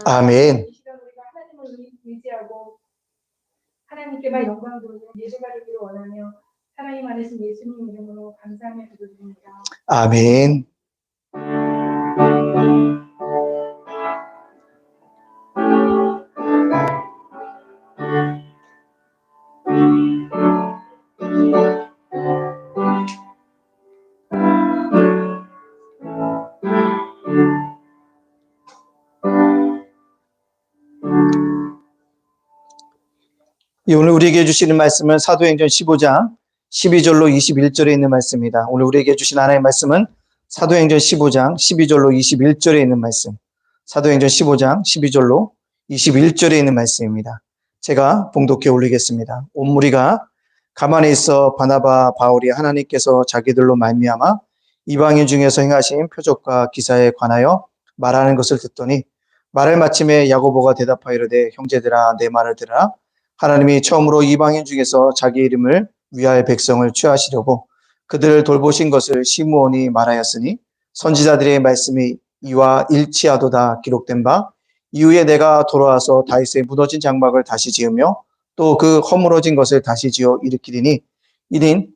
아멘. 이 시간 우리가 하나님을 의지하고 하나님께만 영광 돌리는 예배가 되기를 원하며 하나님 안에서 예수님 이름으로 감사하며 기도드립니다. 아멘. 오늘 우리에게 주시는 말씀은 사도행전 15장 12절로 21절에 있는 말씀입니다. 오늘 우리에게 주신 하나님의 말씀은 사도행전 15장 12절로 21절에 있는 말씀, 사도행전 15장 12절로 21절에 있는 말씀입니다. 제가 봉독해 올리겠습니다. 온 무리가 가만히 있어 바나바, 바울이 하나님께서 자기들로 말미암아 이방인 중에서 행하신 표적과 기사에 관하여 말하는 것을 듣더니 말을 마침에 야고보가 대답하여 이르되 형제들아 내 말을 들으라. 하나님이 처음으로 이방인 중에서 자기 이름을 위하여 백성을 취하시려고 그들을 돌보신 것을 시므온이 말하였으니 선지자들의 말씀이 이와 일치하도다 기록된 바 이후에 내가 돌아와서 다윗의 무너진 장막을 다시 지으며 또 그 허물어진 것을 다시 지어 일으키리니 이는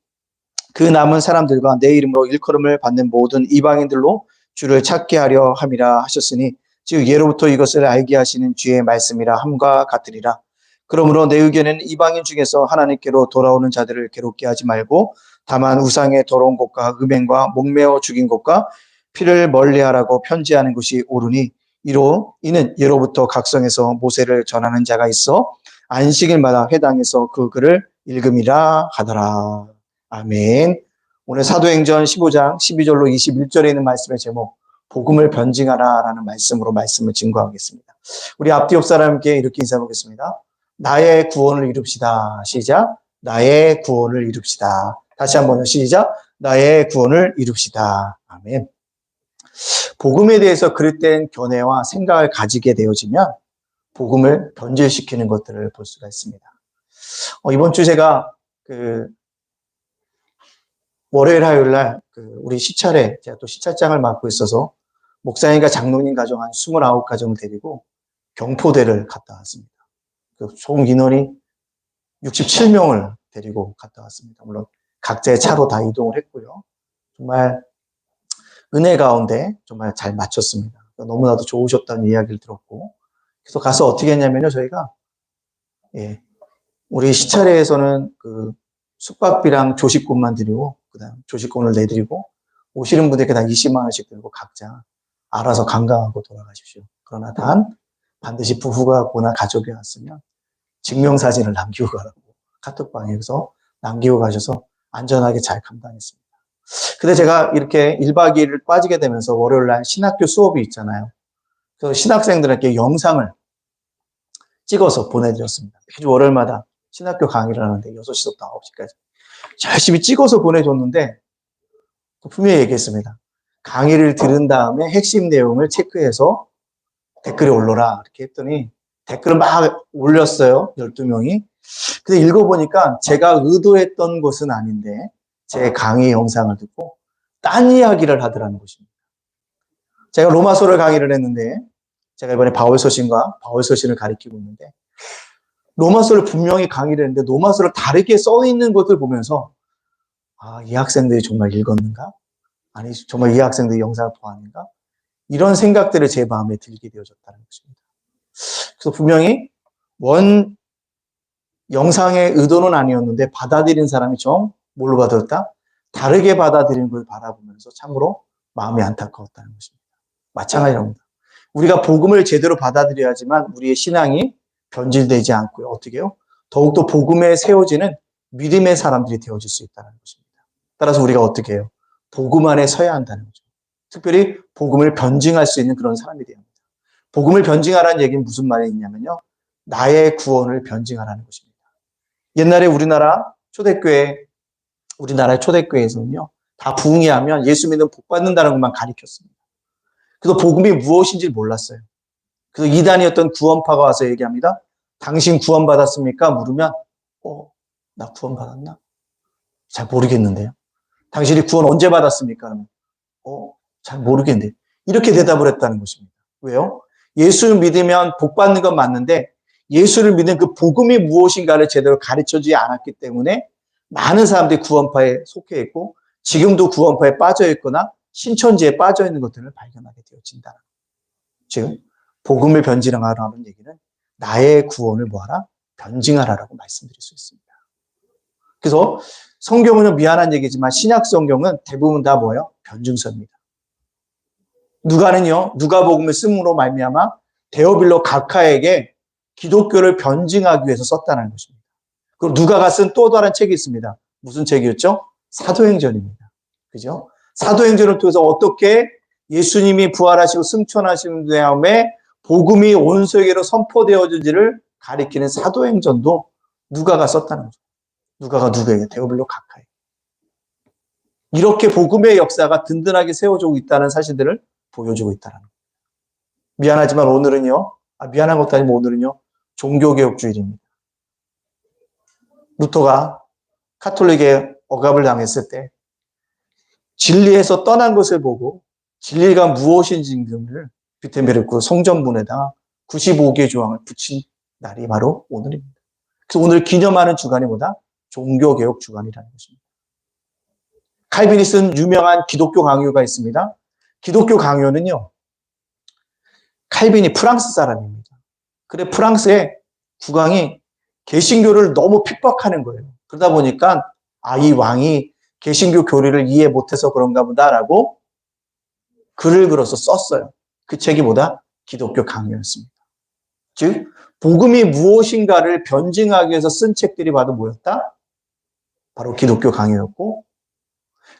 그 남은 사람들과 내 이름으로 일컬음을 받는 모든 이방인들로 주를 찾게 하려 함이라 하셨으니 즉 예로부터 이것을 알게 하시는 주의 말씀이라 함과 같으리라. 그러므로 내 의견에는 이방인 중에서 하나님께로 돌아오는 자들을 괴롭게 하지 말고 다만 우상의 더러운 것과 음행과 목매어 죽인 것과 피를 멀리하라고 편지하는 것이 옳으니 이는 예로부터 각성에서 모세를 전하는 자가 있어 안식일마다 회당에서 그 글을 읽음이라 하더라. 아멘. 오늘 사도행전 15장 12절로 21절에 있는 말씀의 제목 복음을 변증하라 라는 말씀으로 말씀을 증거하겠습니다. 우리 앞뒤 옆 사람께 이렇게 인사해보겠습니다. 나의 구원을 이룹시다. 시작. 나의 구원을 이룹시다. 다시 한번요. 시작. 나의 구원을 이룹시다. 아멘. 복음에 대해서 그릇된 견해와 생각을 가지게 되어지면 복음을 변질시키는 것들을 볼 수가 있습니다. 이번 주 제가 월요일, 화요일 날 우리 시찰에 제가 또 시찰장을 맡고 있어서 목사님과 장로님 가정 한 29가정을 데리고 경포대를 갔다 왔습니다. 총 인원이 67명을 데리고 갔다 왔습니다. 물론 각자의 차로 다 이동을 했고요. 정말 은혜 가운데 정말 잘 마쳤습니다. 너무나도 좋으셨다는 이야기를 들었고 그래서 가서 어떻게 했냐면요. 저희가 우리 시찰회에서는 숙박비랑 조식권만 드리고 그다음 조식권을 내드리고 오시는 분들께 다 20만 원씩 들고 각자 알아서 관광하고 돌아가십시오. 그러나 단 반드시 부부가 거나 가족이 왔으면 증명사진을 남기고 가라고 카톡방에서 남기고 가셔서 안전하게 잘 감당했습니다. 근데 제가 이렇게 1박 2일을 빠지게 되면서 월요일 날 신학교 수업이 있잖아요. 그래서 신학생들에게 영상을 찍어서 보내드렸습니다. 매주 월요일마다 신학교 강의를 하는데 6시부터 9시까지 열심히 찍어서 보내줬는데 분명히 얘기했습니다. 강의를 들은 다음에 핵심 내용을 체크해서 댓글에 올려라 이렇게 했더니 댓글을 막 올렸어요. 12명이. 근데 읽어보니까 제가 의도했던 것은 아닌데 제 강의 영상을 듣고 딴 이야기를 하더라는 것입니다. 제가 로마서를 강의를 했는데 제가 이번에 바울서신과 바울서신을 가리키고 있는데 로마서를 분명히 강의를 했는데 로마서를 다르게 써있는 것을 보면서 이 학생들이 정말 읽었는가? 아니 정말 이 학생들이 영상을 보았는가? 이런 생각들을 제 마음에 들게 되어졌다는 것입니다. 그래서 분명히 원 영상의 의도는 아니었는데 받아들인 사람이 좀 뭘로 받아들였다? 다르게 받아들이는 걸 바라보면서 참으로 마음이 안타까웠다는 것입니다. 마찬가지입니다. 우리가 복음을 제대로 받아들여야지만 우리의 신앙이 변질되지 않고요. 어떻게 해요? 더욱더 복음에 세워지는 믿음의 사람들이 되어질 수 있다는 것입니다. 따라서 우리가 어떻게 해요? 복음 안에 서야 한다는 거죠. 특별히 복음을 변증할 수 있는 그런 사람이 되어야 합니다. 복음을 변증하라는 얘기는 무슨 말이냐면요. 나의 구원을 변증하라는 것입니다. 옛날에 우리나라의 초대교회에서는요. 다 부흥회하면 예수 믿으면 복 받는다는 것만 가리켰습니다. 그래서 복음이 무엇인지 몰랐어요. 그래서 이단이었던 구원파가 와서 얘기합니다. 당신 구원받았습니까? 물으면 나 구원받았나? 잘 모르겠는데요. 당신이 구원 언제 받았습니까? 그러면 잘 모르겠는데 이렇게 대답을 했다는 것입니다. 왜요? 예수를 믿으면 복 받는 건 맞는데 예수를 믿는 그 복음이 무엇인가를 제대로 가르쳐주지 않았기 때문에 많은 사람들이 구원파에 속해 있고 지금도 구원파에 빠져 있거나 신천지에 빠져 있는 것들을 발견하게 되어진다. 즉 복음을 변증하라는 얘기는 나의 구원을 뭐하라? 변증하라라고 말씀드릴 수 있습니다. 그래서 성경은 미안한 얘기지만 신약 성경은 대부분 다 뭐예요? 변증서입니다. 누가는요, 누가복음을 쓰므로 말미암아 데오빌로 각하에게 기독교를 변증하기 위해서 썼다는 것입니다. 그리고 누가가 쓴 또 다른 책이 있습니다. 무슨 책이었죠? 사도행전입니다. 그죠? 사도행전을 통해서 어떻게 예수님이 부활하시고 승천하신 다음에 복음이 온 세계로 선포되어진지를 가리키는 사도행전도 누가가 썼다는 거죠. 누가가 누구에게? 데오빌로 각하에게. 이렇게 복음의 역사가 든든하게 세워지고 있다는 사실들을 보여주고 있다는 거예요. 미안하지만 오늘은요, 미안한 것도 아니고 오늘은요, 종교개혁주일입니다. 루터가 카톨릭에 억압을 당했을 때 진리에서 떠난 것을 보고 진리가 무엇인지를 비텐베르크 성전문에다 95개 조항을 붙인 날이 바로 오늘입니다. 그래서 오늘 기념하는 주간이 뭐다? 종교개혁 주간이라는 것입니다. 칼빈이 쓴 유명한 기독교 강요가 있습니다. 기독교 강요는요, 칼빈이 프랑스 사람입니다. 그래 프랑스의 국왕이 개신교를 너무 핍박하는 거예요. 그러다 보니까 이 왕이 개신교 교리를 이해 못해서 그런가 보다라고 글을 글어서 썼어요. 그 책이 뭐다? 기독교 강요였습니다. 즉 복음이 무엇인가를 변증하기 위해서 쓴 책들이 바로 뭐였다? 바로 기독교 강요였고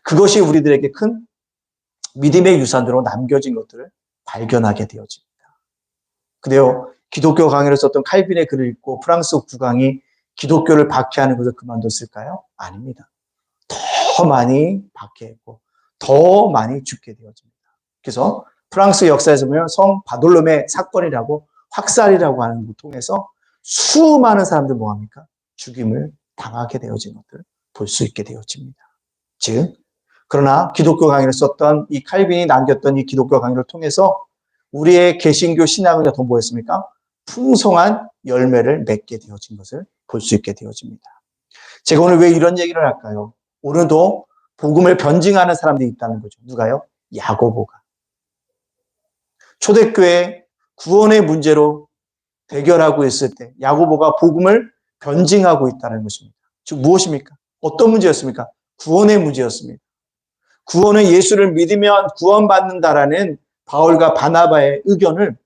그것이 우리들에게 큰 믿음의 유산으로 남겨진 것들을 발견하게 되어집니다. 근데요, 기독교 강요를 썼던 칼빈의 글을 읽고 프랑스 국왕이 기독교를 박해하는 것을 그만뒀을까요? 아닙니다. 더 많이 박해했고 더 많이 죽게 되어집니다. 그래서 프랑스 역사에서 보면 성 바돌롬의 사건이라고 학살이라고 하는 것을 통해서 수많은 사람들 뭐합니까? 죽임을 당하게 되어진 것들을 볼 수 있게 되어집니다. 즉 그러나 기독교 강의를 썼던 이 칼빈이 남겼던 이 기독교 강의를 통해서 우리의 개신교 신앙은 더 뭐였습니까? 풍성한 열매를 맺게 되어진 것을 볼 수 있게 되어집니다. 제가 오늘 왜 이런 얘기를 할까요? 오늘도 복음을 변증하는 사람들이 있다는 거죠. 누가요? 야고보가. 초대교회 구원의 문제로 대결하고 있을 때 야고보가 복음을 변증하고 있다는 것입니다. 즉 무엇입니까? 어떤 문제였습니까? 구원의 문제였습니다. 구원은 예수를 믿으면 구원받는다라는 바울과 바나바의 의견을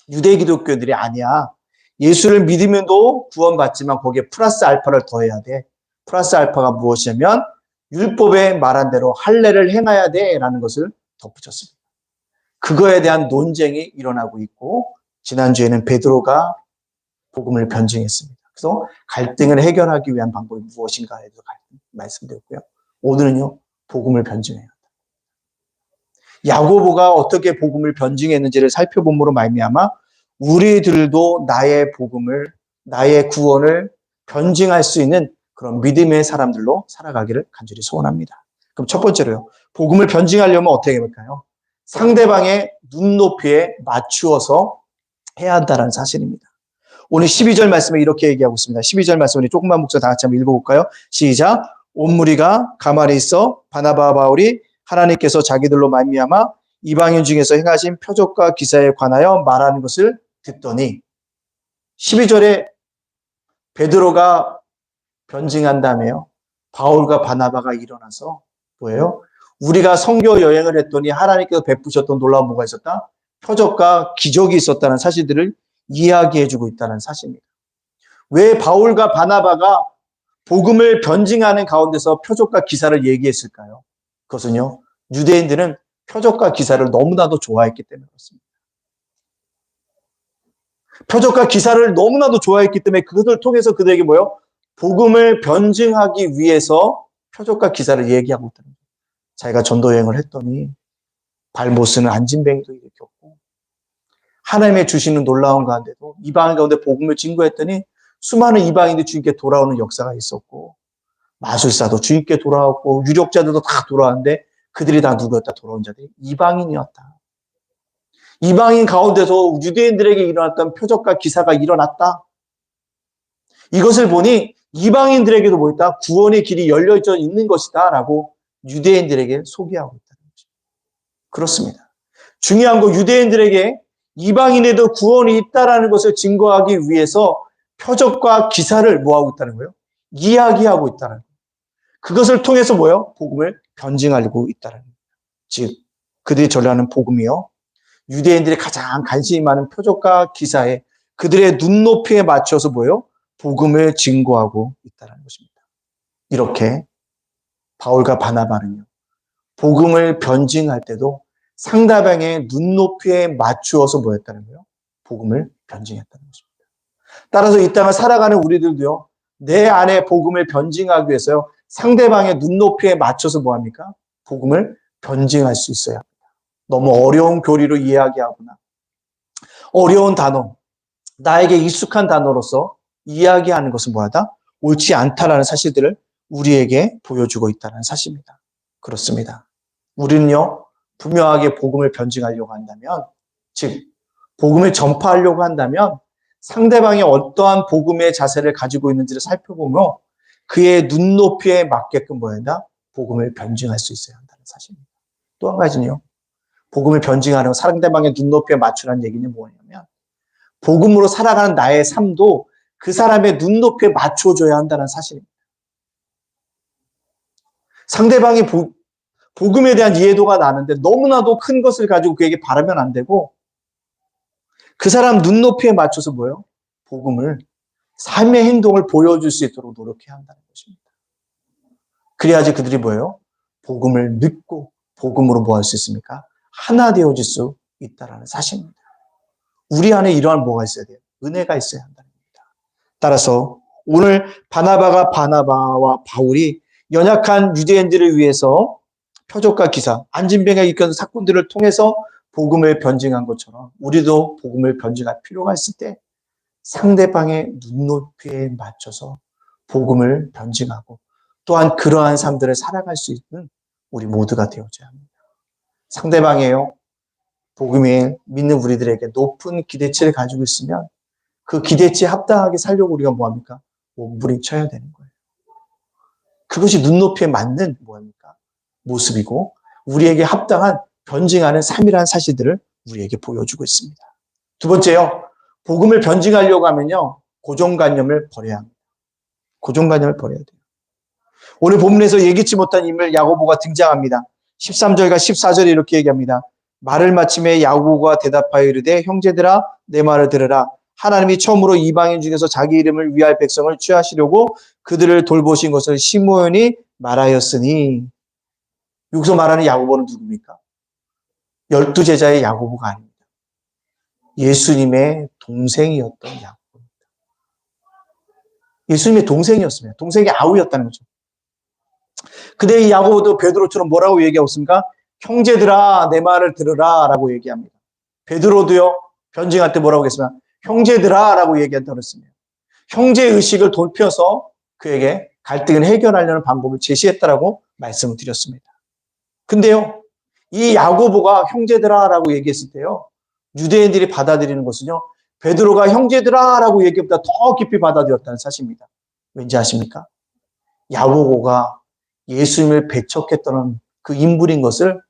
유대 기독교들이 아니야. 예수를 믿으면도 구원받지만 거기에 플러스 알파를 더해야 돼. 플러스 알파가 무엇이냐면 율법에 말한 대로 할례를 행해야 돼라는 것을 덧붙였습니다. 그거에 대한 논쟁이 일어나고 있고 지난주에는 베드로가 복음을 변증했습니다. 그래서 갈등을 해결하기 위한 방법이 무엇인가에 대해서 말씀드렸고요. 오늘은요, 복음을 변증해야 한다. 야고보가 어떻게 복음을 변증했는지를 살펴봄으로 말미암아 우리들도 나의 복음을, 나의 구원을 변증할 수 있는 그런 믿음의 사람들로 살아가기를 간절히 소원합니다. 그럼 첫 번째로요, 복음을 변증하려면 어떻게 해볼까요? 상대방의 눈높이에 맞추어서 해야 한다는 사실입니다. 오늘 12절 말씀에 이렇게 얘기하고 있습니다. 12절 말씀을 조금만 묵상 다 같이 한번 읽어볼까요? 시작. 온 무리가 가만히 있어 바나바와 바울이 하나님께서 자기들로 말미암아 이방인 중에서 행하신 표적과 기사에 관하여 말하는 것을 듣더니 12절에 베드로가 변증한다며요. 바울과 바나바가 일어나서 뭐예요? 우리가 선교 여행을 했더니 하나님께서 베푸셨던 놀라운 뭐가 있었다? 표적과 기적이 있었다는 사실들을 이야기해주고 있다는 사실입니다. 왜 바울과 바나바가 복음을 변증하는 가운데서 표적과 기사를 얘기했을까요? 그것은요, 유대인들은 표적과 기사를 너무나도 좋아했기 때문에 그렇습니다. 표적과 기사를 너무나도 좋아했기 때문에 그것을 통해서 그들에게 뭐요? 복음을 변증하기 위해서 표적과 기사를 얘기하고 있다는 거예요. 자기가 전도 여행을 했더니 발 못 쓰는 안진뱅이도 일으켰고 하나님의 주시는 놀라운 가운데도 이방인 가운데 복음을 증거했더니 수많은 이방인들이 주님께 돌아오는 역사가 있었고 마술사도 주님께 돌아왔고 유력자들도 다 돌아왔는데 그들이 다 누구였다? 돌아온 자들이 이방인이었다. 이방인 가운데서 유대인들에게 일어났던 표적과 기사가 일어났다. 이것을 보니 이방인들에게도 뭐였다? 구원의 길이 열려 있는 것이다 라고 유대인들에게 소개하고 있다는 거죠. 그렇습니다. 중요한 거 유대인들에게 이방인에도 구원이 있다라는 것을 증거하기 위해서 표적과 기사를 뭐하고 있다는 거예요? 이야기하고 있다는 거예요. 그것을 통해서 뭐예요? 복음을 변증하고 있다는 거예요. 즉 그들이 전하는 복음이요. 유대인들이 가장 관심이 많은 표적과 기사에 그들의 눈높이에 맞춰서 뭐예요? 복음을 증거하고 있다는 것입니다. 이렇게 바울과 바나바는요. 복음을 변증할 때도 상대방의 눈높이에 맞추어서 뭐였다는 거예요? 복음을 변증했다는 것입니다. 따라서 이 땅을 살아가는 우리들도요. 내 안에 복음을 변증하기 위해서요. 상대방의 눈높이에 맞춰서 뭐합니까? 복음을 변증할 수 있어야 합니다. 너무 어려운 교리로 이야기하거나 어려운 단어, 나에게 익숙한 단어로서 이야기하는 것은 뭐하다? 옳지 않다라는 사실들을 우리에게 보여주고 있다는 사실입니다. 그렇습니다. 우리는요, 분명하게 복음을 변증하려고 한다면, 즉, 복음을 전파하려고 한다면 상대방이 어떠한 복음의 자세를 가지고 있는지를 살펴보며 그의 눈높이에 맞게끔 뭐한다? 복음을 변증할 수 있어야 한다는 사실입니다. 또 한 가지는요, 복음을 변증하는 상대방의 눈높이에 맞추라는 얘기는 뭐냐면 복음으로 살아가는 나의 삶도 그 사람의 눈높이에 맞춰줘야 한다는 사실입니다. 상대방이 복음에 대한 이해도가 나는데 너무나도 큰 것을 가지고 그에게 바라면 안 되고 그 사람 눈높이에 맞춰서 뭐예요? 복음을 삶의 행동을 보여줄 수 있도록 노력해야 한다는 것입니다. 그래야지 그들이 뭐예요? 복음을 믿고 복음으로 뭐 할 수 있습니까? 하나 되어질 수 있다는 사실입니다. 우리 안에 이러한 뭐가 있어야 돼요? 은혜가 있어야 한다는 겁니다. 따라서 오늘 바나바가 바나바와 바울이 연약한 유대인들을 위해서 표적과 기사, 안진병에 이끌는 사건들을 통해서 복음을 변증한 것처럼 우리도 복음을 변증할 필요가 있을 때 상대방의 눈높이에 맞춰서 복음을 변증하고 또한 그러한 삶들을 살아갈 수 있는 우리 모두가 되어져야 합니다. 상대방이에요. 복음에 믿는 우리들에게 높은 기대치를 가지고 있으면 그 기대치에 합당하게 살려고 우리가 뭐합니까? 몸부림쳐야 되는 거예요. 그것이 눈높이에 맞는 뭐합니까? 모습이고 우리에게 합당한 변증하는 삶이라는 사실들을 우리에게 보여주고 있습니다. 두 번째요. 복음을 변증하려고 하면요. 고정관념을 버려야 합니다. 고정관념을 버려야 돼요. 오늘 본문에서 예기치 못한 인물 야고보가 등장합니다. 13절과 14절에 이렇게 얘기합니다. 말을 마침에 야고보가 대답하여 이르되 형제들아 내 말을 들으라. 하나님이 처음으로 이방인 중에서 자기 이름을 위할 백성을 취하시려고 그들을 돌보신 것을 시므온이 말하였으니 여기서 말하는 야고보는 누굽니까? 12제자의 야고보가 아닙니다. 예수님의 동생이었던 야고보입니다. 예수님의 동생이었습니다. 동생이 아우였다는 거죠. 근데 이 야고보도 베드로처럼 뭐라고 얘기하고 있습니까? 형제들아 내 말을 들으라 라고 얘기합니다. 베드로도요 변증할 때 뭐라고 했습니까? 형제들아 라고 얘기한다고 했습니다. 형제의식을 돌펴서 그에게 갈등을 해결하려는 방법을 제시했다라고 말씀을 드렸습니다. 근데요 이 야고보가 형제들아 라고 얘기했을 때요 유대인들이 받아들이는 것은요 베드로가 형제들아 라고 얘기보다 더 깊이 받아들였다는 사실입니다. 왠지 아십니까? 야고보가 예수님을 배척했던 그 인물인 것을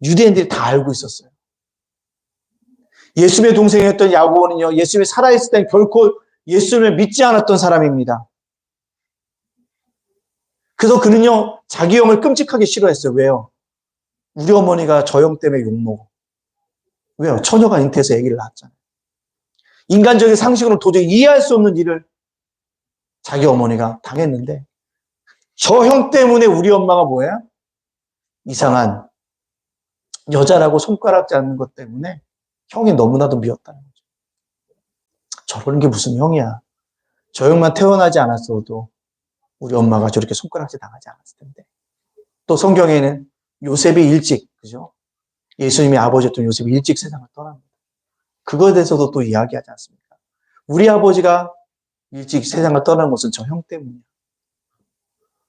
유대인들이 다 알고 있었어요. 예수님의 동생이었던 야고보는요, 예수님이 살아있을 땐 결코 예수님을 믿지 않았던 사람입니다. 그래서 그는요, 자기 형을 끔찍하게 싫어했어요. 왜요? 우리 어머니가 저 형 때문에 욕먹어. 왜요? 처녀가 잉태해서 아기를 낳았잖아요. 인간적인 상식으로 도저히 이해할 수 없는 일을 자기 어머니가 당했는데 저 형 때문에 우리 엄마가 뭐야? 이상한 여자라고 손가락 잡는 것 때문에 형이 너무나도 미웠다는 거죠. 저런 게 무슨 형이야. 저 형만 태어나지 않았어도 우리 엄마가 저렇게 손가락질 당하지 않았을 텐데. 또 성경에는 요셉이 일찍, 그죠? 예수님이 아버지였던 요셉이 일찍 세상을 떠납니다. 그거에 대해서도 또 이야기하지 않습니까? 우리 아버지가 일찍 세상을 떠난 것은 저 형 때문이야.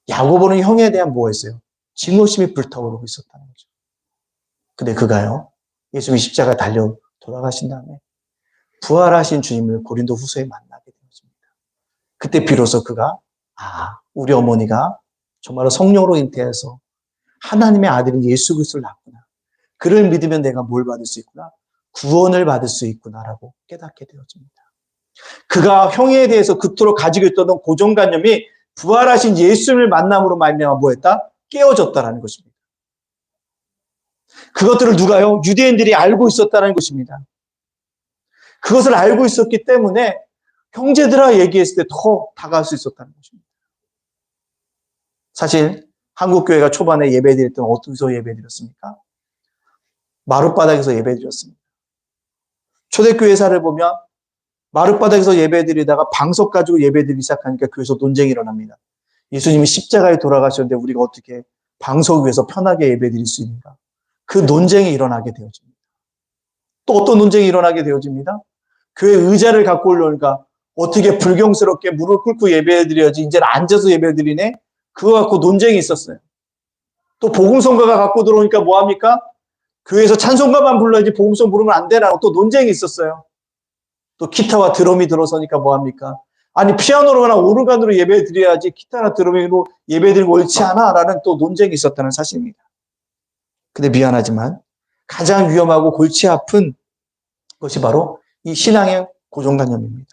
야고보는 형에 대한 뭐였어요? 증오심이 불타오르고 있었다는 거죠. 근데 그가요, 예수님이 십자가에 달려 돌아가신 다음에 부활하신 주님을 고린도 후서에 만나게 되었습니다. 그때 비로소 그가 우리 어머니가 정말로 성령으로 잉태해서 하나님의 아들인 예수 그리스도를 낳았구나. 그를 믿으면 내가 뭘 받을 수 있구나? 구원을 받을 수 있구나라고 깨닫게 되었습니다. 그가 형에 대해서 그토록 가지고 있던 고정관념이 부활하신 예수님을 만남으로 말미암아 뭐했다? 깨어졌다라는 것입니다. 그것들을 누가요? 유대인들이 알고 있었다는 것입니다. 그것을 알고 있었기 때문에 형제들아 얘기했을 때 더 다가갈 수 있었다는 것입니다. 사실 한국교회가 초반에 예배드릴 때는 어디서 예배드렸습니까? 마룻바닥에서 예배드렸습니다. 초대교회사를 보면 마룻바닥에서 예배드리다가 방석 가지고 예배드리기 시작하니까 교회에서 논쟁이 일어납니다. 예수님이 십자가에 돌아가셨는데 우리가 어떻게 방석 위에서 편하게 예배드릴 수 있는가? 그 논쟁이 일어나게 되어집니다. 또 어떤 논쟁이 일어나게 되어집니다. 교회 의자를 갖고 올려오니까 어떻게 불경스럽게 무릎 꿇고 예배드려야지 이제는 앉아서 예배드리네? 그거 갖고 논쟁이 있었어요. 또 복음성가가 갖고 들어오니까 뭐합니까? 교회에서 찬송가만 불러야지 복음성 부르면 안 되라고 또 논쟁이 있었어요. 또 기타와 드럼이 들어서니까 뭐합니까? 아니 피아노로나 오르간으로 예배드려야지 기타나 드럼으로 예배드리고 옳지 않아? 라는 또 논쟁이 있었다는 사실입니다. 근데 미안하지만 가장 위험하고 골치 아픈 것이 바로 이 신앙의 고정관념입니다.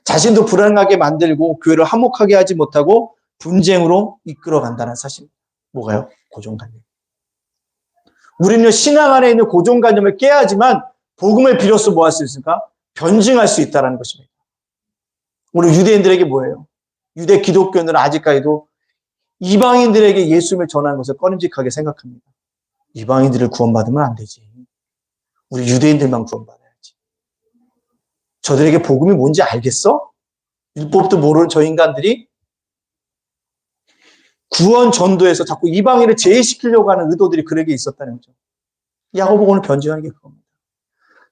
자신도 불안하게 만들고 교회를 화목하게 하지 못하고 분쟁으로 이끌어간다는 사실입니다. 뭐가요? 고정관념. 우리는 신앙 안에 있는 고정관념을 깨야지만 복음을 비로소 뭐 할 수 있습니까? 변증할 수 있다는 것입니다. 우리 유대인들에게 뭐예요? 유대 기독교인들은 아직까지도 이방인들에게 예수님을 전하는 것을 꺼림직하게 생각합니다. 이방인들을 구원받으면 안 되지. 우리 유대인들만 구원받아야지. 저들에게 복음이 뭔지 알겠어? 율법도 모르는 저 인간들이 구원 전도에서 자꾸 이방인을 제외시키려고 하는 의도들이 그에게 있었다는 거죠. 야고보가 오늘 변증하는 게 그겁니다.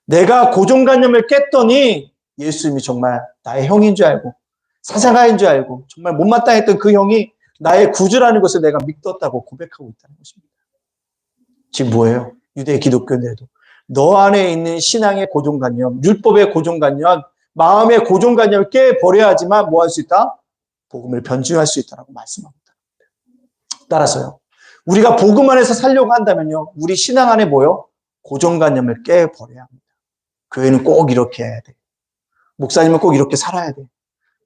내가 고정관념을 깼더니 예수님이 정말 나의 형인 줄 알고 사자가인 줄 알고 정말 못마땅했던 그 형이 나의 구주라는 것을 내가 믿었다고 고백하고 있다는 것입니다. 지금 뭐예요? 유대 기독교인들도 너 안에 있는 신앙의 고정관념, 율법의 고정관념, 마음의 고정관념을 깨버려야지만 뭐 할 수 있다? 복음을 변증할 수 있다고 말씀합니다. 따라서요. 우리가 복음 안에서 살려고 한다면요. 우리 신앙 안에 뭐요? 고정관념을 깨버려야 합니다. 교회는 꼭 이렇게 해야 돼. 목사님은 꼭 이렇게 살아야 돼.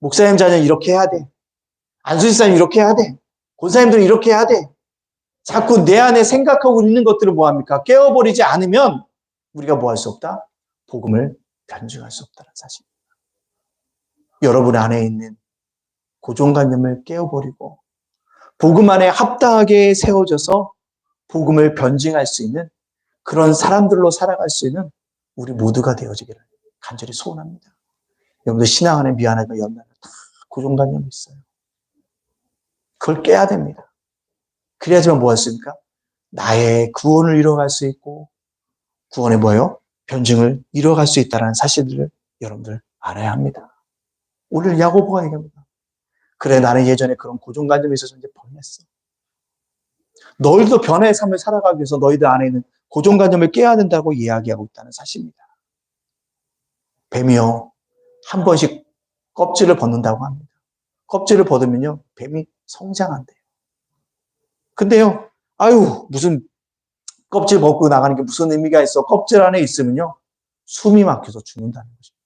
목사님 자녀는 이렇게 해야 돼. 안수집사님 이렇게 해야 돼. 권사님들은 이렇게 해야 돼. 자꾸 내 안에 생각하고 있는 것들을 뭐합니까? 깨워버리지 않으면 우리가 뭐 할 수 없다? 복음을 변증할 수 없다는 사실입니다. 여러분 안에 있는 고정관념을 깨워버리고 복음 안에 합당하게 세워져서 복음을 변증할 수 있는 그런 사람들로 살아갈 수 있는 우리 모두가 되어지기를 간절히 소원합니다. 여러분들 신앙 안에 미안하고 연단은 다 고정관념이 있어요. 그걸 깨야 됩니다. 그래야지만 뭐 할 수 있습니까? 나의 구원을 이뤄갈 수 있고 구원의 뭐예요? 변증을 이뤄갈 수 있다는 사실들을 여러분들 알아야 합니다. 오늘 야고보가 얘기합니다. 그래 나는 예전에 그런 고정관념이 있어서 이제 변했어. 너희도 변화의 삶을 살아가기 위해서 너희들 안에 있는 고정관념을 깨야 된다고 이야기하고 있다는 사실입니다. 뱀이요. 한 번씩 껍질을 벗는다고 합니다. 껍질을 벗으면요. 뱀이 성장한대요. 근데요. 무슨 껍질 벗고 나가는 게 무슨 의미가 있어. 껍질 안에 있으면요. 숨이 막혀서 죽는다는 것입니다.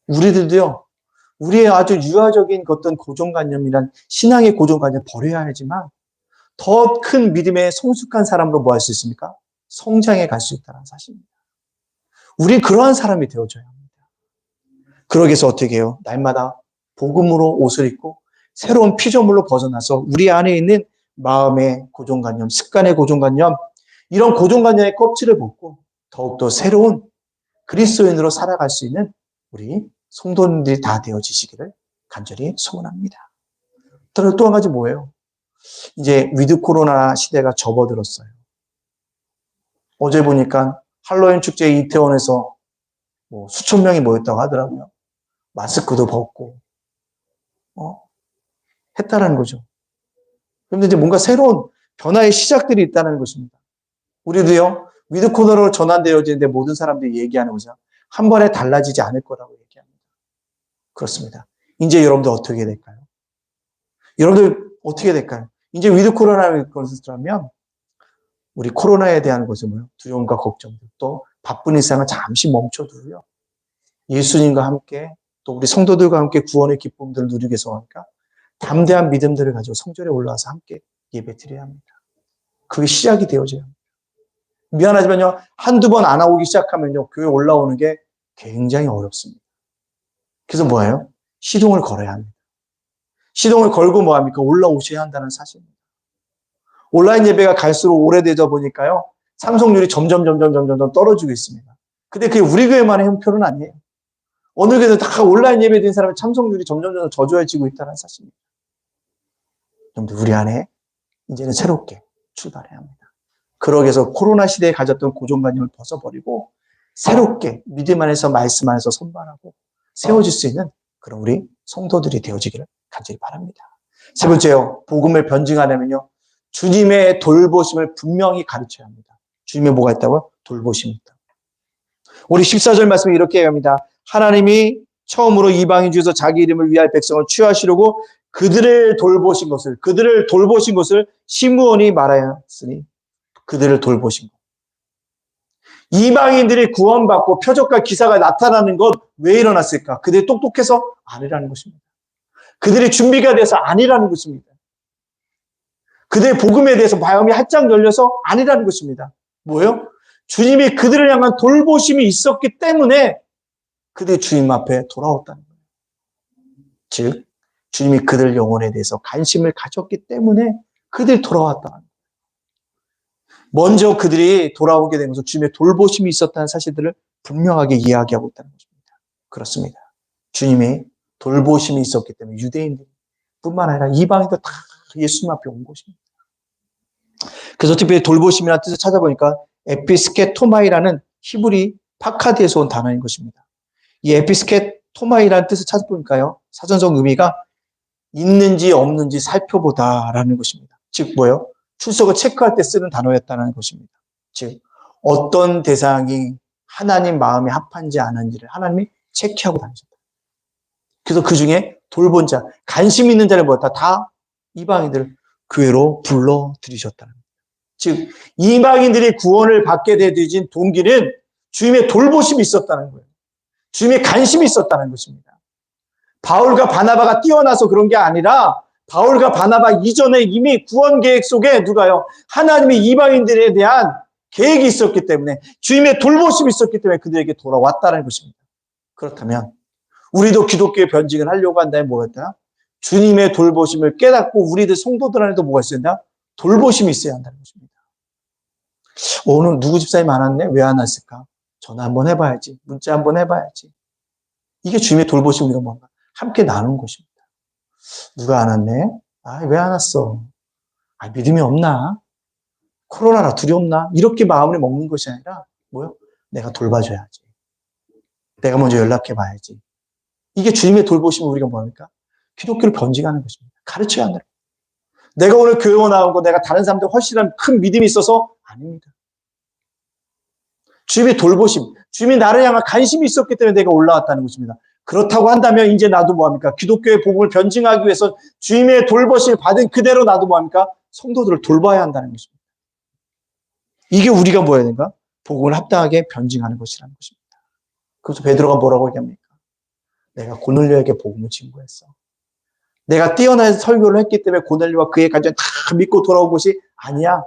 우리들도요. 우리의 아주 유아적인 어떤 고정관념이란 신앙의 고정관념을 버려야 하지만 더 큰 믿음의 성숙한 사람으로 뭐 할 수 있습니까? 성장해 갈 수 있다는 사실입니다. 우리 그러한 사람이 되어줘야 합니다. 그러기 위해서 어떻게 해요? 날마다 복음으로 옷을 입고 새로운 피조물로 벗어나서 우리 안에 있는 마음의 고정관념, 습관의 고정관념, 이런 고정관념의 껍질을 벗고 더욱더 새로운 그리스도인으로 살아갈 수 있는 우리 성도님들이 다 되어지시기를 간절히 소원합니다. 또 한 가지 뭐예요? 이제 위드 코로나 시대가 접어들었어요. 어제 보니까 할로윈 축제 이태원에서 수천 명이 모였다고 하더라고요. 마스크도 벗고 했다라는 거죠. 그런데 이제 뭔가 새로운 변화의 시작들이 있다는 것입니다. 우리도요, 위드 코로나로 전환되어지는데 모든 사람들이 얘기하는 것은 한 번에 달라지지 않을 거라고 얘기합니다. 그렇습니다. 이제 여러분들 어떻게 될까요? 여러분들 어떻게 될까요? 이제 위드 코로나를 것이라면 우리 코로나에 대한 것은 뭐요? 두려움과 걱정들, 또 바쁜 일상을 잠시 멈춰두고요. 예수님과 함께 또 우리 성도들과 함께 구원의 기쁨들을 누리기 위해서 하니까 담대한 믿음들을 가지고 성전에 올라와서 함께 예배 드려야 합니다. 그게 시작이 되어져야 합니다. 미안하지만요, 한두 번 안 오기 시작하면요, 교회 올라오는 게 굉장히 어렵습니다. 그래서 뭐예요? 시동을 걸어야 합니다. 시동을 걸고 뭐합니까? 올라오셔야 한다는 사실입니다. 온라인 예배가 갈수록 오래되다 보니까요, 참석률이 점점 떨어지고 있습니다. 근데 그게 우리 교회만의 형편은 아니에요. 어느 교회도 다 온라인 예배 드린 사람의 참석률이 점점 저조해지고 있다는 사실입니다. 여러분들, 우리 안에 이제는 새롭게 출발해야 합니다. 그러기 위해서 코로나 시대에 가졌던 고정관념을 벗어버리고 새롭게 믿음 안에서 말씀 안에서 선발하고 세워질 수 있는 그런 우리 성도들이 되어지기를 간절히 바랍니다. 세 번째요, 복음을 변증하려면요, 주님의 돌보심을 분명히 가르쳐야 합니다. 주님의 뭐가 있다고요? 돌보심이 있다. 우리 14절 말씀이 이렇게 합니다. 하나님이 처음으로 이방인 중에서 자기 이름을 위할 백성을 취하시려고 그들을 돌보신 것을 시므온이 말하였으니 그들을 돌보신 것. 이방인들이 구원받고 표적과 기사가 나타나는 것 왜 일어났을까? 그들이 똑똑해서? 아니라는 것입니다. 그들이 준비가 돼서? 아니라는 것입니다. 그들의 복음에 대해서 마음이 활짝 열려서? 아니라는 것입니다. 뭐예요? 주님이 그들을 향한 돌보심이 있었기 때문에 그들이 주님 앞에 돌아왔다는 거예요. 즉, 주님이 그들 영혼에 대해서 관심을 가졌기 때문에 그들이 돌아왔다는 거예요. 먼저 그들이 돌아오게 된 것은 주님의 돌보심이 있었다는 사실들을 분명하게 이야기하고 있다는 것입니다. 그렇습니다. 주님의 돌보심이 있었기 때문에 유대인들뿐만 아니라 이방인도 다 예수님 앞에 온 것입니다. 그래서 특별히 돌보심이라는 뜻을 찾아보니까 에피스케토마이라는 히브리 파카디에서 온 단어인 것입니다. 이 에피스케토마이라는 뜻을 찾아보니까요, 사전적 의미가 있는지 없는지 살펴보다라는 것입니다. 즉 뭐예요? 출석을 체크할 때 쓰는 단어였다는 것입니다. 즉 어떤 대상이 하나님 마음에 합한지 안 한지를 하나님이 체크하고 다니셨다. 그래서 그 중에 돌본 자, 관심 있는 자를 뭐였다? 다 이방인들을 교회로 불러들이셨다는 거예요. 즉 이방인들이 구원을 받게 되어진 동기는 주님의 돌보심이 있었다는 거예요. 주님의 관심이 있었다는 것입니다. 바울과 바나바가 뛰어나서 그런 게 아니라 바울과 바나바 이전에 이미 구원 계획 속에 누가요? 하나님이 이방인들에 대한 계획이 있었기 때문에 주님의 돌보심이 있었기 때문에 그들에게 돌아왔다는 것입니다. 그렇다면 우리도 기독교의 변증을 하려고 한다면 뭐였다? 주님의 돌보심을 깨닫고 우리들 성도들 안에도 뭐가 있어야 된다? 돌보심이 있어야 한다는 것입니다. 오늘 누구 집사님 안 왔네? 왜 안 왔을까? 전화 한번 해봐야지. 문자 한번 해봐야지. 이게 주님의 돌보심 우리가 뭔가 함께 나누는 것입니다. 누가 안 왔네? 아, 왜 안 왔어? 아, 믿음이 없나? 코로나라 두렵나? 이렇게 마음을 먹는 것이 아니라 뭐요? 내가 돌봐줘야지. 내가 먼저 연락해봐야지. 이게 주님의 돌보심을 우리가 뭐합니까? 기독교를 변증하는 것입니다. 가르쳐야 한다. 내가 오늘 교회 나온 거 내가 다른 사람들 훨씬 큰 믿음이 있어서 아닙니다. 주님의 돌보심, 주님이 나를 향한 관심이 있었기 때문에 내가 올라왔다는 것입니다. 그렇다고 한다면 이제 나도 뭐합니까? 기독교의 복음을 변증하기 위해서 주님의 돌보심을 받은 그대로 나도 뭐합니까? 성도들을 돌봐야 한다는 것입니다. 이게 우리가 뭐 해야 되는가? 복음을 합당하게 변증하는 것이라는 것입니다. 그래서 베드로가 뭐라고 얘기합니까? 내가 고넬료에게 복음을 증거했어. 내가 뛰어난 설교를 했기 때문에 고넬료와 그의 가정이 다 믿고 돌아온 것이 아니야.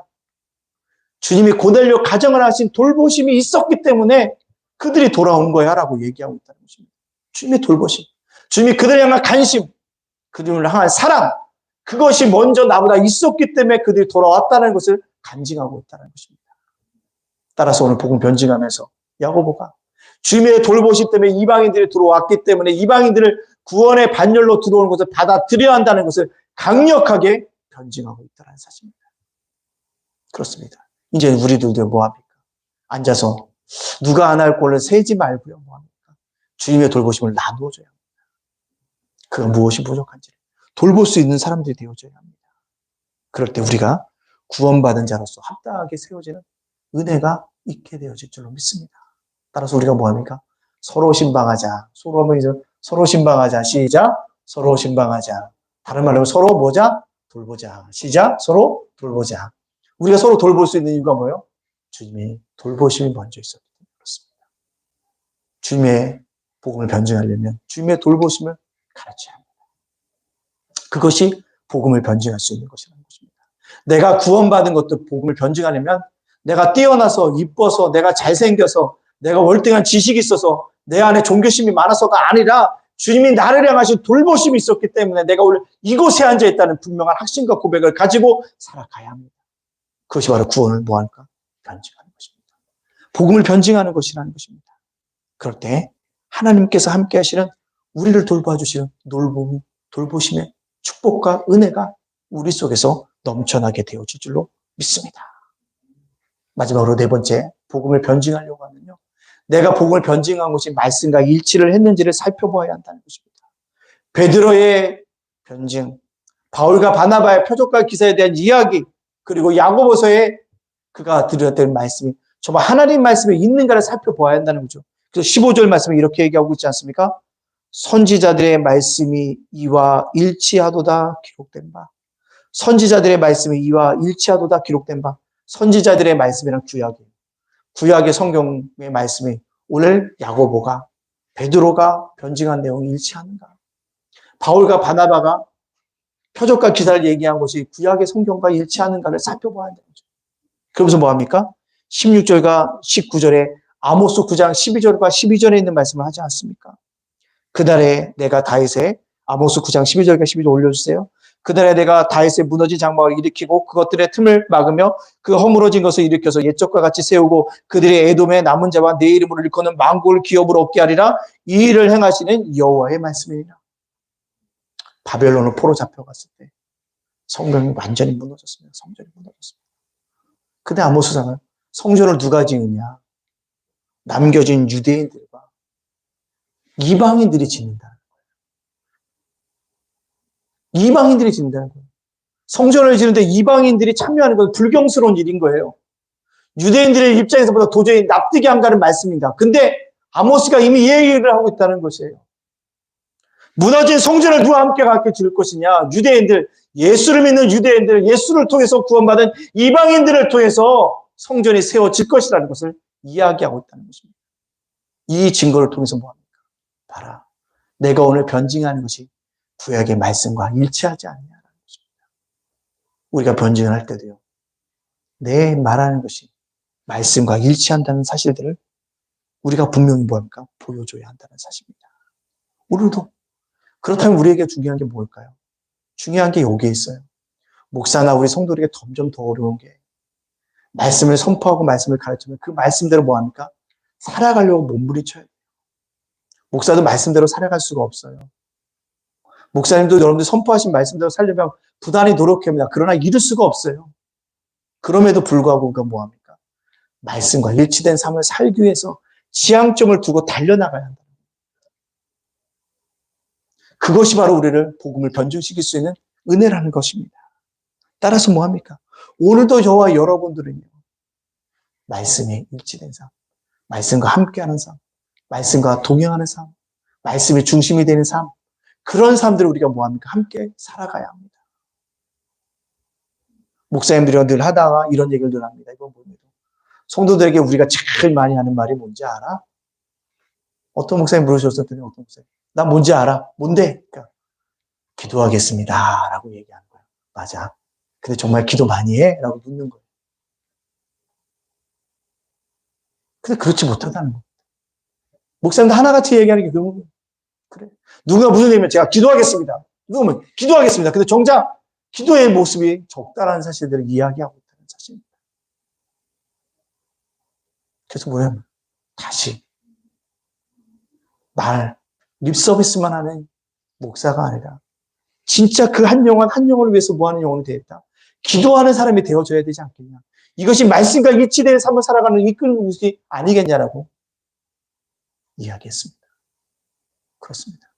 주님이 고넬료 가정을 하신 돌보심이 있었기 때문에 그들이 돌아온 거야 라고 얘기하고 있다는 것입니다. 주님의 돌보심, 주님이 그들을 향한 관심, 그들을 향한 사랑, 그것이 먼저 나보다 있었기 때문에 그들이 돌아왔다는 것을 간증하고 있다는 것입니다. 따라서 오늘 복음 변증하면서 야고보가 주님의 돌보심 때문에 이방인들이 들어왔기 때문에 이방인들을 구원의 반열로 들어오는 것을 받아들여야 한다는 것을 강력하게 변증하고 있다는 사실입니다. 그렇습니다. 이제 우리들도 뭐합니까? 앉아서 누가 안 할 꼴을 세지 말고요. 뭐합니까? 주님의 돌보심을 나누어줘야 합니다. 그가 무엇이 부족한지를 돌볼 수 있는 사람들이 되어줘야 합니다. 그럴 때 우리가 구원받은 자로서 합당하게 세워지는 은혜가 있게 되어질 줄로 믿습니다. 따라서 우리가 뭐합니까? 서로 신방하자. 서로 한번 이제 서로 신방하자. 시작. 서로 신방하자. 다른 말로 서로 뭐자? 돌보자. 시작. 서로 돌보자. 우리가 서로 돌볼 수 있는 이유가 뭐예요? 주님의 돌보심이 먼저 있었기 때문에 그렇습니다. 주님의 복음을 변증하려면 주님의 돌보심을 가르쳐야 합니다. 그것이 복음을 변증할 수 있는 것이라는 것입니다. 내가 구원받은 것도 복음을 변증하려면 내가 뛰어나서 이뻐서 내가 잘생겨서 내가 월등한 지식이 있어서 내 안에 종교심이 많아서가 아니라 주님이 나를 향하신 돌보심이 있었기 때문에 내가 오늘 이곳에 앉아 있다는 분명한 확신과 고백을 가지고 살아가야 합니다. 그것이 바로 구원을 뭐할까? 변증하는 것입니다. 복음을 변증하는 것이라는 것입니다. 그럴 때 하나님께서 함께 하시는 우리를 돌봐주시는 돌보심의 축복과 은혜가 우리 속에서 넘쳐나게 되어질 줄로 믿습니다. 마지막으로 네 번째, 복음을 변증하려고 하면요. 내가 복음을 변증한 것이 말씀과 일치를 했는지를 살펴보아야 한다는 것입니다. 베드로의 변증, 바울과 바나바의 표적과 기사에 대한 이야기, 그리고 야고보서에 그가 드렸던 말씀이 정말 하나님 말씀에 있는가를 살펴보아야 한다는 거죠. 그래서 15절 말씀에 이렇게 얘기하고 있지 않습니까? 선지자들의 말씀이 이와 일치하도다 기록된 바. 선지자들의 말씀이 이와 일치하도다 기록된 바. 선지자들의 말씀이란 구약이에요. 구약의 성경의 말씀이 오늘 야고보가 베드로가 변증한 내용이 일치하는가? 바울과 바나바가 표적과 기사를 얘기한 것이 구약의 성경과 일치하는가를 살펴봐야 되는 거죠. 그러면서 뭐합니까? 16절과 19절에 아모스 9장 12절과 12절에 있는 말씀을 하지 않습니까? 그날에 내가 다윗의 아모스 9장 12절과 12절 올려주세요. 그날에 내가 다윗의 무너진 장막을 일으키고 그것들의 틈을 막으며 그 허물어진 것을 일으켜서 옛적과 같이 세우고 그들의 에돔의 남은 자와 내 이름으로 일컫는 만국을 기업으로 얻게 하리라. 이 일을 행하시는 여호와의 말씀이니라. 바벨론으로 포로 잡혀갔을 때 성경이 완전히 무너졌습니다. 성전이 무너졌습니다. 근데 아모스장은 성전을 누가 지으냐? 남겨진 유대인들과 이방인들이 짓는다. 이방인들이 짓는다는 거예요. 성전을 지는데 이방인들이 참여하는 건 불경스러운 일인 거예요. 유대인들의 입장에서보다 도저히 납득이 안 가는 말씀입니다. 근데 아모스가 이미 이 얘기를 하고 있다는 것이에요. 무너진 성전을 누가 함께 갖게 지을 것이냐? 유대인들, 예수를 믿는 유대인들, 예수를 통해서 구원받은 이방인들을 통해서 성전이 세워질 것이라는 것을 이야기하고 있다는 것입니다. 이 증거를 통해서 뭐합니까? 봐라. 내가 오늘 변증하는 것이 구약의 말씀과 일치하지 않느냐라는 것입니다. 우리가 변증을 할 때도요. 내 말하는 것이 말씀과 일치한다는 사실들을 우리가 분명히 뭐합니까? 보여줘야 한다는 사실입니다. 오늘도 그렇다면 우리에게 중요한 게 뭘까요? 중요한 게 여기에 있어요. 목사나 우리 성도들에게 점점 더 어려운 게 말씀을 선포하고 말씀을 가르치면 그 말씀대로 뭐합니까? 살아가려고 몸부림쳐야 돼요. 목사도 말씀대로 살아갈 수가 없어요. 목사님도 여러분들 선포하신 말씀대로 살려면 부단히 노력합니다. 그러나 이룰 수가 없어요. 그럼에도 불구하고 우리가 뭐합니까? 말씀과 일치된 삶을 살기 위해서 지향점을 두고 달려나가야 한다. 그것이 바로 우리를 복음을 변증시킬 수 있는 은혜라는 것입니다. 따라서 뭐합니까? 오늘도 저와 여러분들은요. 말씀에 일치된 삶, 말씀과 함께하는 삶, 말씀과 동행하는 삶, 말씀이 중심이 되는 삶, 그런 삶들을 우리가 뭐합니까? 함께 살아가야 합니다. 목사님들이 늘 하다가 이런 얘기를 늘 합니다. 이건 뭡니까? 성도들에게 우리가 제일 많이 하는 말이 뭔지 알아? 어떤 목사님 물으셨더니 어떤 목사님? 나 뭔지 알아? 뭔데? 그러니까 기도하겠습니다. 라고 얘기하는 거예요. 맞아. 근데 정말 기도 많이 해? 라고 묻는 거예요. 근데 그렇지 못하다는 거예요. 목사님도 하나같이 얘기하는 게 그런 거예요. 그래. 누가 무슨 얘기면 제가 기도하겠습니다. 누가 뭐 기도하겠습니다. 근데 정작 기도의 모습이 적다라는 사실들을 이야기하고 있다는 사실입니다. 그래서 뭐냐면 다시 립서비스만 하는 목사가 아니라 진짜 그 한 영혼을 위해서 뭐하는 영혼이 되겠다. 기도하는 사람이 되어줘야 되지 않겠냐. 이것이 말씀과 일치된 삶을 살아가는 이끄는 것이 아니겠냐라고 이야기했습니다. 그렇습니다.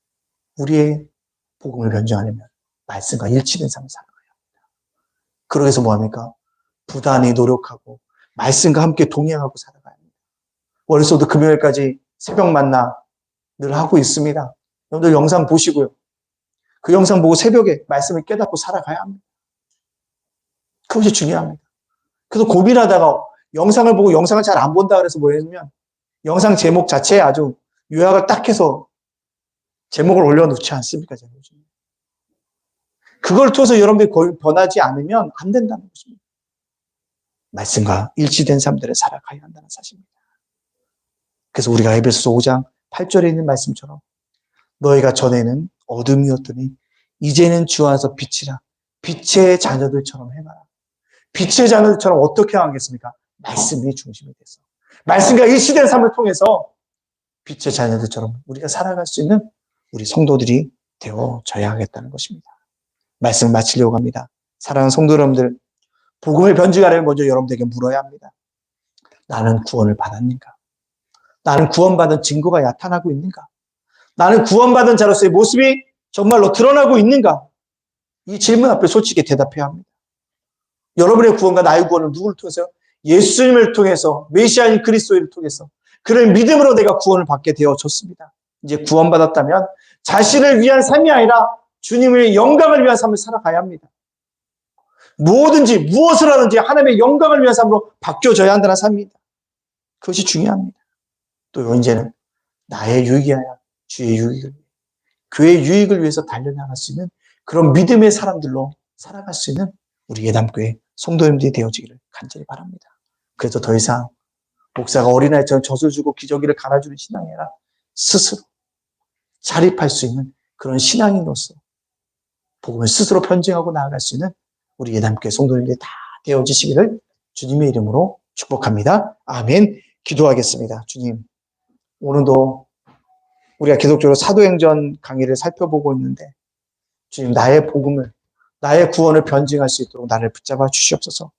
우리의 복음을 변증하려면 말씀과 일치된 삶을 살아가야 합니다. 그러기 위해서 뭐합니까? 부단히 노력하고 말씀과 함께 동행하고 살아가야 합니다. 월요일부터 금요일까지 새벽 만나 늘 하고 있습니다. 여러분들 영상 보시고요. 그 영상 보고 새벽에 말씀을 깨닫고 살아가야 합니다. 그것이 중요합니다. 그래서 고민하다가 영상을 보고 영상을 잘 안 본다 그래서 뭐냐면 영상 제목 자체에 아주 요약을 딱 해서 제목을 올려놓지 않습니까? 제가 요즘. 그걸 통해서 여러분들이 변하지 않으면 안 된다는 것입니다. 말씀과 일치된 삶들을 살아가야 한다는 사실입니다. 그래서 우리가 에베소서 5장 8절에 있는 말씀처럼 너희가 전에는 어둠이었더니 이제는 주 안에서 빛이라 빛의 자녀들처럼 행하라. 빛의 자녀들처럼 어떻게 하겠습니까? 말씀이 중심이 돼서 말씀과 일치된 삶을 통해서 빛의 자녀들처럼 우리가 살아갈 수 있는 우리 성도들이 되어져야 하겠다는 것입니다. 말씀을 마치려고 합니다. 사랑하는 성도 여러분들, 복음을 변증하려면 먼저 여러분들에게 물어야 합니다. 나는 구원을 받았는가? 나는 구원받은 증거가 나타나고 있는가? 나는 구원받은 자로서의 모습이 정말로 드러나고 있는가? 이 질문 앞에 솔직히 대답해야 합니다. 여러분의 구원과 나의 구원은 누구를 통해서요? 예수님을 통해서, 메시아인 그리스도를 통해서 그를 믿음으로 내가 구원을 받게 되어졌습니다. 이제 구원받았다면 자신을 위한 삶이 아니라 주님의 영광을 위한 삶을 살아가야 합니다. 뭐든지 무엇을 하든지 하나님의 영광을 위한 삶으로 바뀌어져야 한다는 삶입니다. 그것이 중요합니다. 또 이제는 나의 유익이 아니라 주의 유익을 위해, 교회의 유익을 위해서 달려나갈 수 있는 그런 믿음의 사람들로 살아갈 수 있는 우리 예담교회 성도님들이 되어지기를 간절히 바랍니다. 그래서 더 이상 목사가 어린아이처럼 젖을 주고 기저귀를 갈아주는 신앙이 아니라 스스로 자립할 수 있는 그런 신앙인으로서 복음을 스스로 편증하고 나아갈 수 있는 우리 예담교회 성도님들이 다 되어지시기를 주님의 이름으로 축복합니다. 아멘. 기도하겠습니다. 주님, 오늘도 우리가 계속적으로 사도행전 강의를 살펴보고 있는데 주님, 나의 복음을, 나의 구원을 변증할 수 있도록 나를 붙잡아 주시옵소서.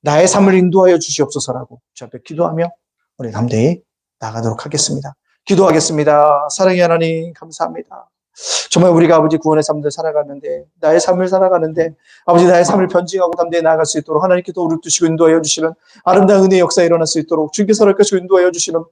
나의 삶을 인도하여 주시옵소서라고 주 앞에 기도하며 우리 담대히 나가도록 하겠습니다. 기도하겠습니다. 사랑의 하나님 감사합니다. 정말 우리가 아버지 구원의 삶을 살아가는데, 나의 삶을 살아가는데 아버지 나의 삶을 변증하고 담대히 나아갈 수 있도록 하나님께서 우리를 두시고 인도하여 주시는 아름다운 은혜의 역사가 일어날 수 있도록 주께서 이렇게 인도하여 주시는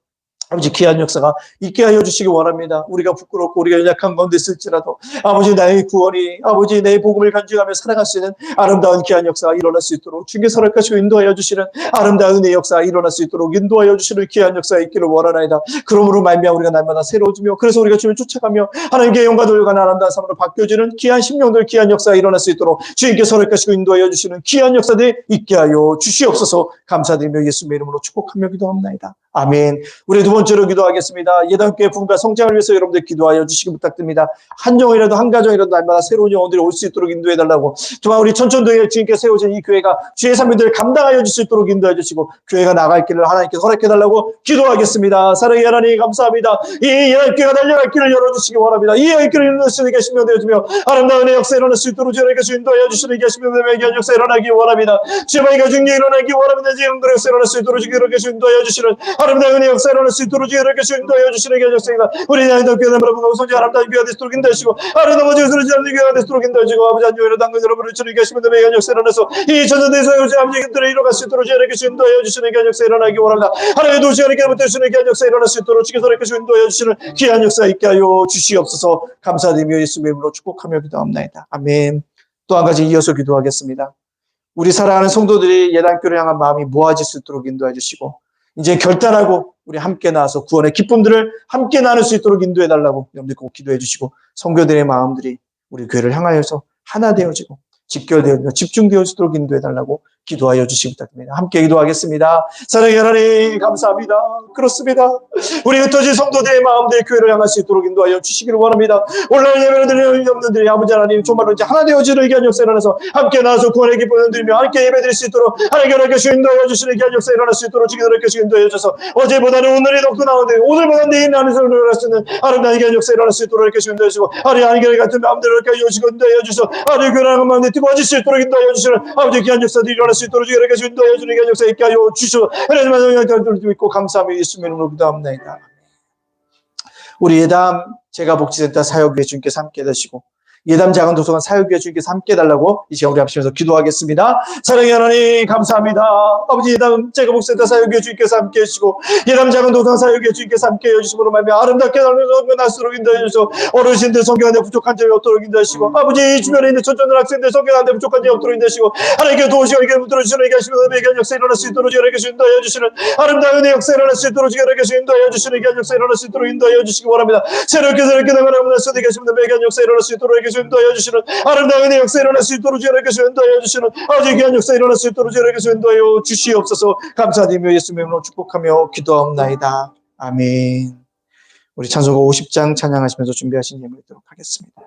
아버지 귀한 역사가 있게 하여 주시기 원합니다. 우리가 부끄럽고 우리가 연약한 가운데 있을지라도 아버지 나의 구원이 아버지 내 복음을 간증하며 살아갈 수 있는 아름다운 귀한 역사가 일어날 수 있도록 주께서 허락하시고 인도하여 주시는 아름다운 은혜의 역사가 일어날 수 있도록 인도하여 주시는 귀한 역사가 있기를 원하나이다. 그러므로 말미암아 우리가 날마다 새로워지며 그래서 우리가 주님을 쫓아가며 하나님께 영광 돌려가는 아름다운 삶으로 바뀌어지는 귀한 심령들 귀한 역사가 일어날 수 있도록 주님께서 허락하시고 인도하여 주시는 귀한 역사들이 있게 하여 주시옵소서. 감사드리며 예수님의 이름으로 축복하며 기도합니다. 아멘. 우리 두 번째로 기도하겠습니다. 예담교회 부흥과 성장을 위해서 여러분들 기도하여 주시기 부탁드립니다. 한 영이라도 한 가정이라도 날마다 새로운 영혼들이 올 수 있도록 인도해달라고 정말 우리 천천도에 주님께 세워진 이 교회가 주의 삶들을 감당하여 줄 수 있도록 인도해 주시고 교회가 나갈 길을 하나님께서 허락해달라고 기도하겠습니다. 사랑의 하나님 감사합니다. 이 예담교회가 달려갈 길을 열어주시기 원합니다. 이 길을 열어줄 수 있게 하시면 되어주며 아름다운 은혜의 역사 일어날 수 있도록 주님께서 인도하여 주시는 하시면 되는 역사 일어나기 원합니다. 주님의 가중이 일어나기 원합니다. 지금들의 역사 일어날 수 있도록 주님께서 인도하여 주시는 아름다운 은혜의 역사 일어날 수 있도록 주님께서 인도하여 주시는 게 역사입니다. 우리 예담교회 여러분과 성지 아름다운 교회가 되도록 인도하시고 아름다운 저수를 지는 교회가 되도록 인도하시고 아버지 안녕히 당근 여러분을 주님께 하시면 되는 역사 일어나서 이 전전대에서 요새 아버지들을 이뤄갈 수 있도록 주님께서 인도하여 주시는 게 역사 일어나기 원합니다. 하나님의 도시 하나님께부터 주시는 게 역사 일어날 수 있도록 주께서 인도하여 주시는 귀한 역사 있게 하여 주시옵소서. 감사드리며 예수님의 이름으로 축복하며 기도합니다. 아멘. 또 한 가지 이어서 기도하겠습니다. 우리 사랑하는 성도들이 예담교회를 향한 마음이 모아질 수 있도록 인도해 주시고 이제 결단하고 우리 함께 나와서 구원의 기쁨들을 함께 나눌 수 있도록 인도해 달라고 여러분들 꼭 기도해 주시고 성교들의 마음들이 우리 교회를 향하여서 하나 되어지고 직결되어지고 집중되어지도록 인도해 달라고 기도하여 주시기 부탁드립니다. 함께 기도하겠습니다. 사랑의 하나님 감사합니다. 그렇습니다. 우리 흩어진 성도들의 마음들의 교회를 향할 수 있도록 인도하여 주시기를 원합니다. 온라인 예배를 드리는 여러분들이 아버지 하나님 정말로 이제 하나 되어지는 귀한 역사 일어나서 함께 나와서 구원의 기쁨을 드리며 함께 예배 드릴 수 있도록 하나님께서 인도하여 주시는 귀한 역사 일어날 수 있도록 주께서 인도하여 주셔서 어제보다는 오늘이 더욱더 나오는데 오늘보다는 내일 나누서 일어날 수 있는 아름다운 귀한 역사 일어날 수 있도록 이렇게 인도해 주시고 하나님 같은 마음대로 이렇게 여시고 인도하여 주셔서 하나님 교회라는 마음에 뜨거워질 수 있도록 인도하여 주시는 아버지 귀한 역사들이 일어날 수 있도록 이렇게 인도하여 주는 귀한 역사 있게 하여 주시고 하나님 믿고 감사하며 예수님의 이름으로 기도합니다. 우리 예담 제가 복지센터 사역에 주님께서 함께 되시고 예담 작은 도서관 사역에 주님께서 함께 해달라고 이 시간 우리 합심해서 기도하겠습니다. 사랑의 하나님 감사합니다. 아버지 예담 제가 목사님 사역에 주님께서 함께 해주시고 예담 작은 도서관 사역에 주님께서 함께 해주심으로 말미암아 아름답게 날수록 인도해 주시고 어르신들 성경하는데 부족한 점이 없도록 인도해 주시고 아버지 이 주변에 있는 초년들 학생들 성경하는데 부족한 점이 없도록 인도해 주시고 하나님께 도우시고 이렇게 들어주시는 얘기 하시면서 매개한 역사 일어날 수 있도록 주님께 인도하여 주시는 아름다운 은혜 역사 일어날 수 있도록 주님께 인도하여 주시는 매개한 역사 일어날 수 있도록 인도하여 주시기 바랍니다. 새롭게 나가는 수도 계십니다. 매개한 역사 일어날 수 있도록 인도하여 주시는 아름다운 은혜 역사 일어날 수 있도록 주님께 인도하여 주시는 아주 귀한 역사 일어날 수 있도록 주님께 인도하여 주시옵소서. 감사드리며 예수님의 이름으로 축복하며 기도하옵나이다. 아멘. 우리 찬송가 50장 찬양하시면서 준비하신 예물 드리도록 하겠습니다.